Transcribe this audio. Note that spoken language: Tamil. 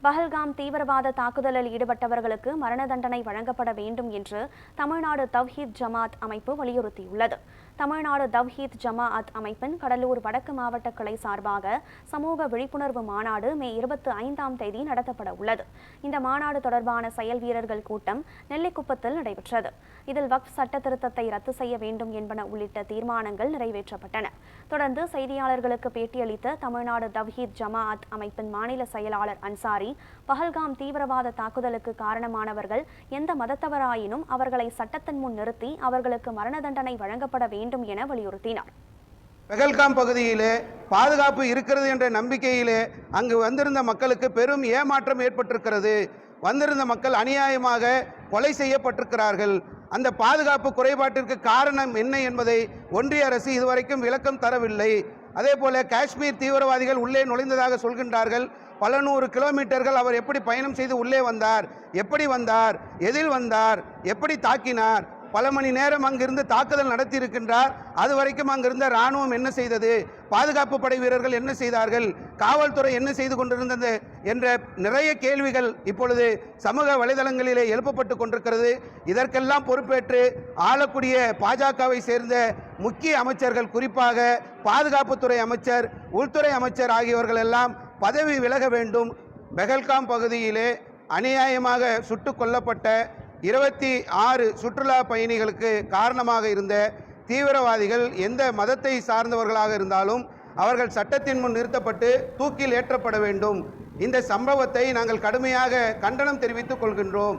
பஹல்காம் தீவிரவாத தாக்குதலில் ஈடுபட்டவர்களுக்கு மரண தண்டனை வழங்கப்பட வேண்டும் என்று தமிழ்நாடு தவ்ஹீத் ஜமாஅத் அமைப்பு வலியுறுத்தியுள்ளது. தமிழ்நாடு தவ்ஹீத் ஜமாஅத் அமைப்பின் கடலூர் வடக்கு மாவட்ட கிளை சார்பாக சமூக விழிப்புணர்வு மாநாடு மே 25ஆம் தேதி நடத்தப்பட உள்ளது. இந்த மாநாடு தொடர்பான செயல் வீரர்கள் கூட்டம் நெல்லிக்குப்பத்தில் நடைபெற்றது. இதில் வக்ஃப் சட்ட திருத்தத்தை ரத்து செய்ய வேண்டும் என்பன உள்ளிட்ட தீர்மானங்கள் நிறைவேற்றப்பட்டன. தொடர்ந்து செய்தியாளர்களுக்கு பேட்டியளித்த தமிழ்நாடு தவ்ஹீத் ஜமாஅத் அமைப்பின் மாநில செயலாளர் அன்சாரி, பஹல்காம் தீவிரவாத தாக்குதலுக்கு காரணமானவர்கள் எந்த மதத்தவராயினும் அவர்களை சட்டத்தின் முன் நிறுத்தி அவர்களுக்கு மரண தண்டனை வழங்கப்பட வேண்டும் என வலியுறுத்தினார். பஹல்காம் பகுதியிலே பாதுகாப்பு இருக்கிறது என்ற நம்பிக்கையிலே அங்கு வந்திருந்த மக்களுக்கு பெரும் ஏமாற்றம் ஏற்பட்டிருக்கிறது. வந்திருந்த மக்கள் அநியாயமாக கொலை செய்யப்பட்டிருக்கிறார்கள். அந்த பாதுகாப்பு குறைபாட்டிற்கு காரணம் என்ன என்பதை ஒன்றிய அரசு இதுவரைக்கும் விளக்கம் தரவில்லை. அதே போல காஷ்மீர் தீவிரவாதிகள் உள்ளே நுழைந்ததாக சொல்கின்றார்கள். பல நூறு கிலோமீட்டர்கள் அவர் எப்படி பயணம் செய்து உள்ளே வந்தார், எப்படி வந்தார், எதில் வந்தார், எப்படி தாக்கினார், பல மணி நேரம் அங்கிருந்து தாக்குதல் நடத்தி இருக்கின்றார். அது வரைக்கும் அங்கிருந்த இராணுவம் என்ன செய்தது, பாதுகாப்பு படை வீரர்கள் என்ன செய்தார்கள், காவல்துறை என்ன செய்து கொண்டிருந்தது என்ற நிறைய கேள்விகள் இப்பொழுது சமூக வலைதளங்களிலே எழுப்பப்பட்டு கொண்டிருக்கிறது. இதற்கெல்லாம் பொறுப்பேற்று ஆளக்கூடிய பாஜகவை சேர்ந்த முக்கிய அமைச்சர்கள், குறிப்பாக பாதுகாப்புத்துறை அமைச்சர், உள்துறை அமைச்சர் ஆகியோர்கள் எல்லாம் பதவி விலக வேண்டும். பஹல்காம் பகுதியிலே அநியாயமாக சுட்டுக் கொல்லப்பட்ட 26 சுற்றுலா பயணிகளுக்கு காரணமாக இருந்த தீவிரவாதிகள் எந்த மதத்தை சார்ந்தவர்களாக இருந்தாலும் அவர்கள் சட்டத்தின் முன் நிறுத்தப்பட்டு தூக்கில் ஏற்றப்பட வேண்டும். இந்த சம்பவத்தை நாங்கள் கடுமையாக கண்டனம் தெரிவித்துக் கொள்கின்றோம்.